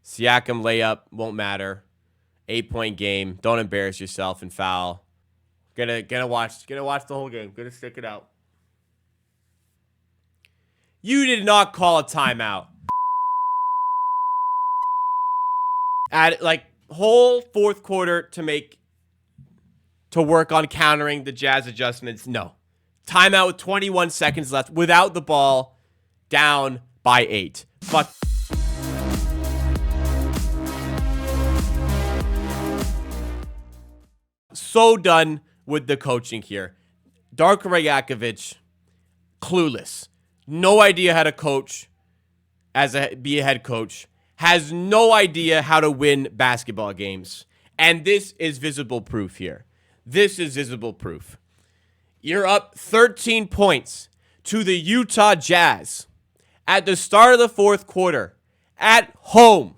Siakam layup won't matter. 8-point game. Don't embarrass yourself and foul. Gonna watch the whole game. Gonna stick it out. You did not call a timeout. At whole fourth quarter to work on countering the Jazz adjustments. No. Timeout with 21 seconds left without the ball, down by 8. Fuck. So done with the coaching here. Darko Rajakovic, clueless. No idea how to coach be a head coach. Has no idea how to win basketball games. And this is visible proof here. This is visible proof. You're up 13 points to the Utah Jazz at the start of the fourth quarter at home.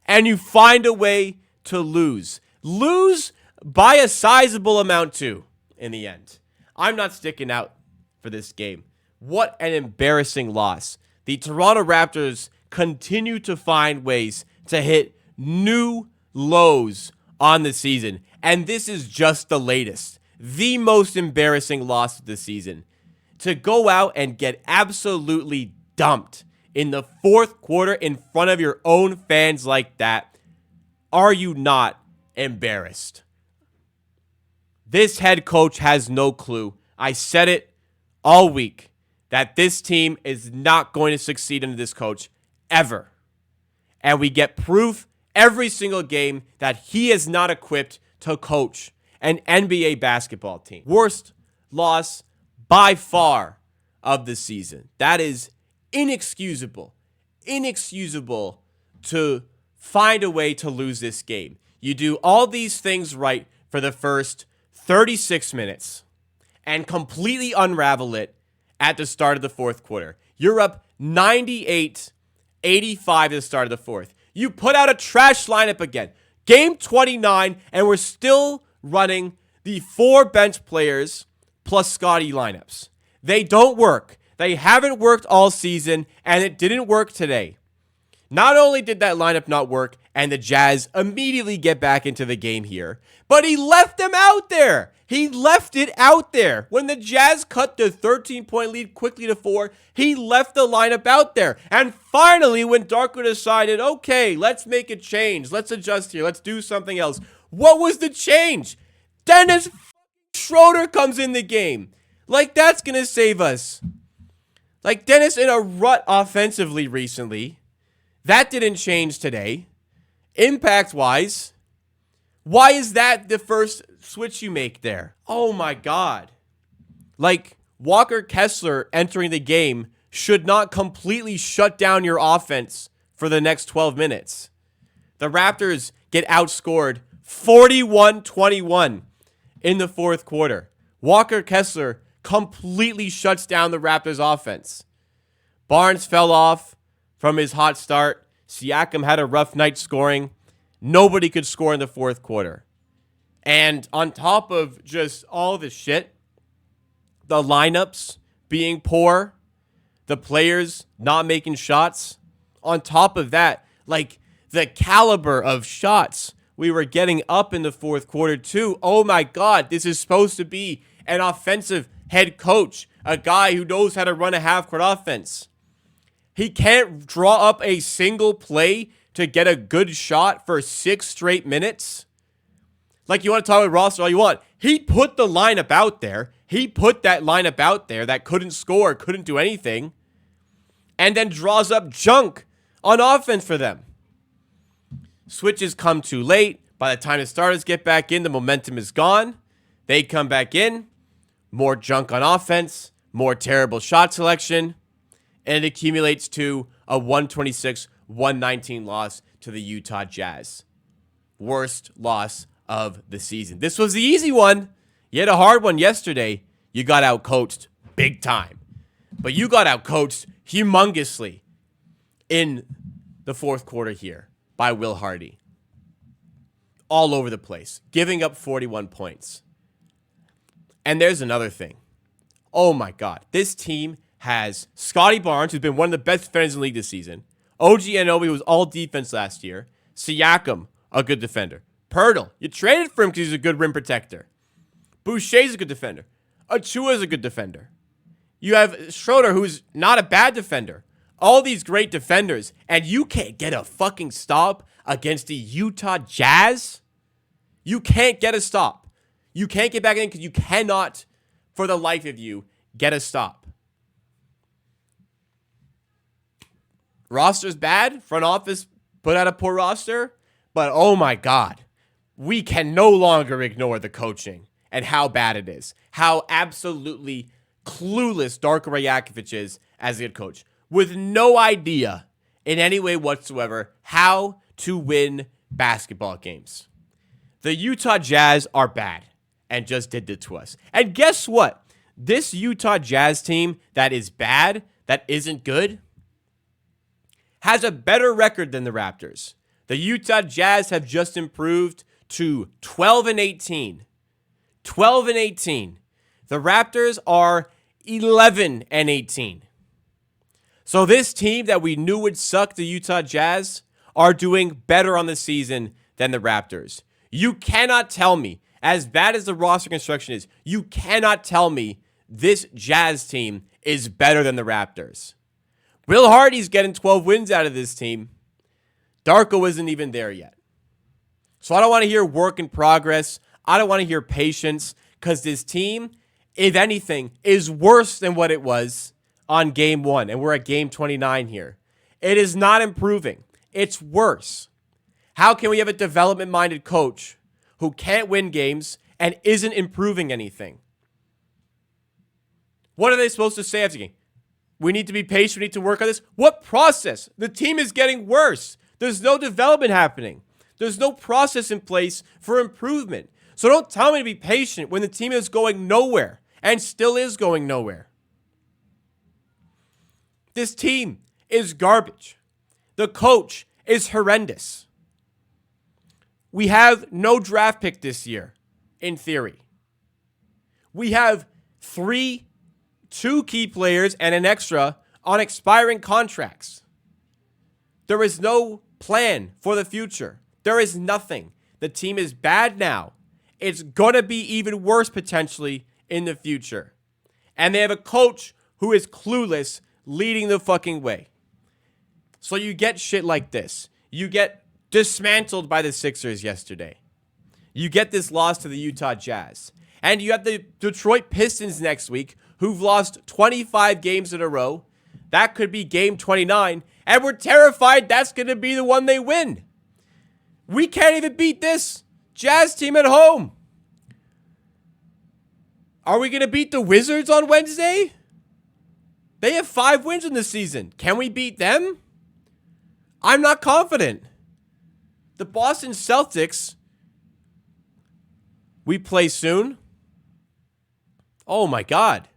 And you find a way to lose. Lose by a sizable amount too in the end. I'm not sticking out for this game. What an embarrassing loss. The Toronto Raptors continue to find ways to hit new lows on the season. And this is just the latest. The most embarrassing loss of the season. To go out and get absolutely dumped in the fourth quarter in front of your own fans like that. Are you not embarrassed? This head coach has no clue. I said it all week that this team is not going to succeed under this coach ever. And we get proof every single game that he is not equipped to coach an NBA basketball team. Worst loss by far of the season. That is inexcusable. Inexcusable to find a way to lose this game. You do all these things right for the first 36 minutes and completely unravel it at the start of the fourth quarter. You're up 98-85 at the start of the fourth. You put out a trash lineup again. Game 29, and we're still running the 4 bench players plus Scotty lineups. They don't work. They haven't worked all season, and it didn't work today. Not only did that lineup not work, and the Jazz immediately get back into the game here, but he left them out there. He left it out there. When the Jazz cut the 13-point lead quickly to 4, he left the lineup out there. And finally, when Darko decided, okay, let's make a change. Let's adjust here. Let's do something else. What was the change? Dennis Schroeder comes in the game. Like, that's going to save us. Like, Dennis in a rut offensively recently. That didn't change today. Impact-wise, why is that the first switch you make there? Oh my God. Like, Walker Kessler entering the game should not completely shut down your offense for the next 12 minutes. The Raptors get outscored 41-21 in the fourth quarter. Walker Kessler completely shuts down the Raptors offense. Barnes fell off from his hot start. Siakam had a rough night scoring. Nobody could score in the fourth quarter. And on top of just all the shit, the lineups being poor, the players not making shots, on top of that, like the caliber of shots we were getting up in the fourth quarter too. Oh my God, this is supposed to be an offensive head coach, a guy who knows how to run a half-court offense. He can't draw up a single play to get a good shot for 6 straight minutes. Like, you want to talk about roster all you want. He put the lineup out there. He put that lineup out there that couldn't score, couldn't do anything, and then draws up junk on offense for them. Switches come too late. By the time the starters get back in, the momentum is gone. They come back in. More junk on offense. More terrible shot selection. And it accumulates to a 126-119 loss to the Utah Jazz. Worst loss of the season. This was the easy one. You had a hard one yesterday. You got outcoached big time. But you got outcoached humongously in the fourth quarter here by Will Hardy. All over the place. Giving up 41 points. And there's another thing. Oh my God. This team has Scotty Barnes, who's been one of the best defenders in the league this season. OG Anunoby, who was all defense last year. Siakam, a good defender. Pirtle, you traded for him because he's a good rim protector. Boucher's a good defender. Achua's a good defender. You have Schroeder, who's not a bad defender. All these great defenders, and you can't get a fucking stop against the Utah Jazz? You can't get a stop. You can't get back in because you cannot, for the life of you, get a stop. Roster's bad. Front office put out a poor roster. But oh my God, we can no longer ignore the coaching and how bad it is. How absolutely clueless Darko Rajakovic is as a head coach, with no idea in any way whatsoever how to win basketball games. The Utah Jazz are bad and just did it to us. And guess what? This Utah Jazz team that is bad, that isn't good, has a better record than the Raptors. The Utah Jazz have just improved to 12-18. 12-18. The Raptors are 11-18. So this team that we knew would suck, the Utah Jazz, are doing better on the season than the Raptors. You cannot tell me, as bad as the roster construction is, you cannot tell me this Jazz team is better than the Raptors. Will Hardy's getting 12 wins out of this team. Darko isn't even there yet. So I don't want to hear work in progress. I don't want to hear patience, because this team, if anything, is worse than what it was on game 1. And we're at game 29 here. It is not improving. It's worse. How can we have a development-minded coach who can't win games and isn't improving anything? What are they supposed to say after the game? We need to be patient. We need to work on this. What process? The team is getting worse. There's no development happening. There's no process in place for improvement. So don't tell me to be patient when the team is going nowhere and still is going nowhere. This team is garbage. The coach is horrendous. We have no draft pick this year, in theory. We have two key players and an extra on expiring contracts. There is no plan for the future. There is nothing. The team is bad now. It's going to be even worse potentially in the future. And they have a coach who is clueless leading the fucking way. So you get shit like this. You get dismantled by the Sixers yesterday. You get this loss to the Utah Jazz. And you have the Detroit Pistons next week, who've lost 25 games in a row. That could be game 29. And we're terrified that's going to be the one they win. We can't even beat this Jazz team at home. Are we going to beat the Wizards on Wednesday? They have 5 wins in the season. Can we beat them? I'm not confident. The Boston Celtics, we play soon. Oh my God.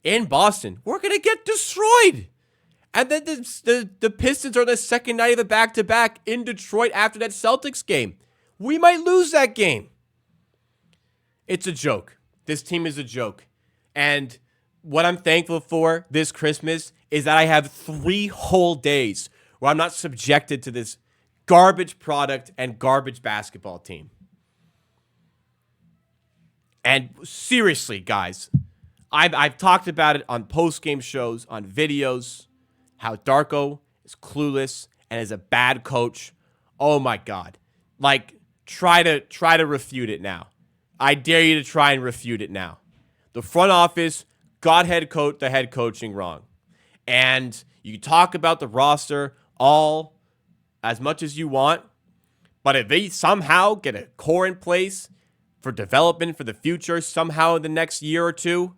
In Boston, we're going to get destroyed. And then the Pistons are the second night of a back-to-back in Detroit after that Celtics game. We might lose that game. It's a joke. This team is a joke. And what I'm thankful for this Christmas is that I have 3 whole days where I'm not subjected to this garbage product and garbage basketball team. And seriously, guys, I've talked about it on post-game shows, on videos, how Darko is clueless and is a bad coach. Oh my God. Like, try to refute it now. I dare you to try and refute it now. The front office got the head coaching wrong. And you talk about the roster all as much as you want, but if they somehow get a core in place for development for the future somehow in the next year or two,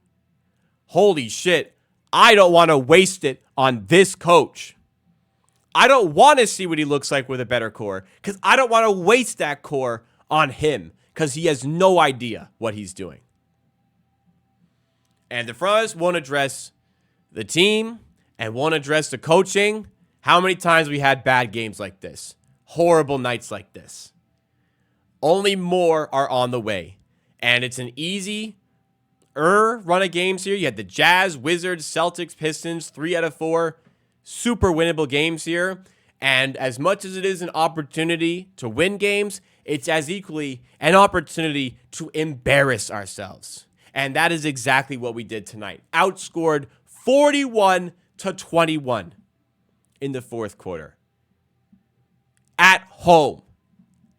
holy shit, I don't want to waste it on this coach. I don't want to see what he looks like with a better core, because I don't want to waste that core on him, because he has no idea what he's doing. And the front office won't address the team and won't address the coaching. How many times we had bad games like this? Horrible nights like this. Only more are on the way. And it's an easy run of games here. You had the Jazz, Wizards, Celtics, Pistons, 3 out of 4. super winnable games here. And as much as it is an opportunity to win games, it's as equally an opportunity to embarrass ourselves. And that is exactly what we did tonight. Outscored 41-21 in the fourth quarter. At home.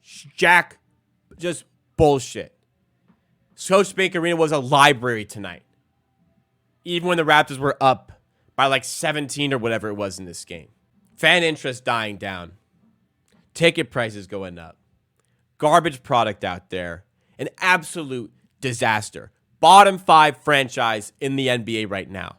Jack, just bullshit. Scotiabank Arena was a library tonight. Even when the Raptors were up by like 17 or whatever it was in this game. Fan interest dying down. Ticket prices going up. Garbage product out there. An absolute disaster. Bottom 5 franchise in the NBA right now.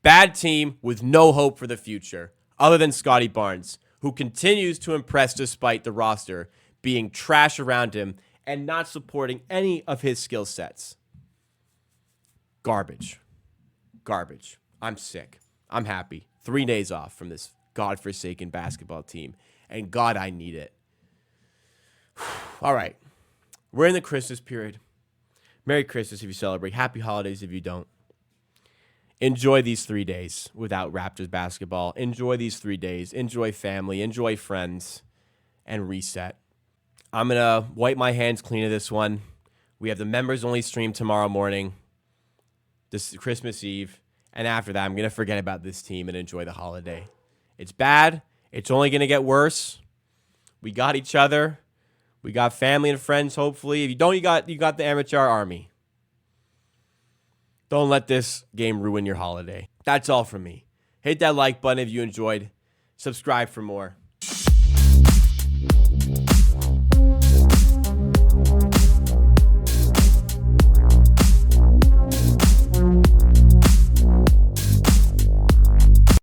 Bad team with no hope for the future, other than Scotty Barnes, who continues to impress despite the roster being trash around him and not supporting any of his skill sets. Garbage. Garbage. I'm sick. I'm happy. 3 days off from this godforsaken basketball team. And God, I need it. All right. We're in the Christmas period. Merry Christmas if you celebrate. Happy holidays if you don't. Enjoy these 3 days without Raptors basketball. Enjoy these 3 days. Enjoy family. Enjoy friends. And reset. I'm going to wipe my hands clean of this one. We have the members-only stream tomorrow morning. This Christmas Eve. And after that, I'm going to forget about this team and enjoy the holiday. It's bad. It's only going to get worse. We got each other. We got family and friends, hopefully. If you don't, you got the amateur army. Don't let this game ruin your holiday. That's all from me. Hit that like button if you enjoyed. Subscribe for more.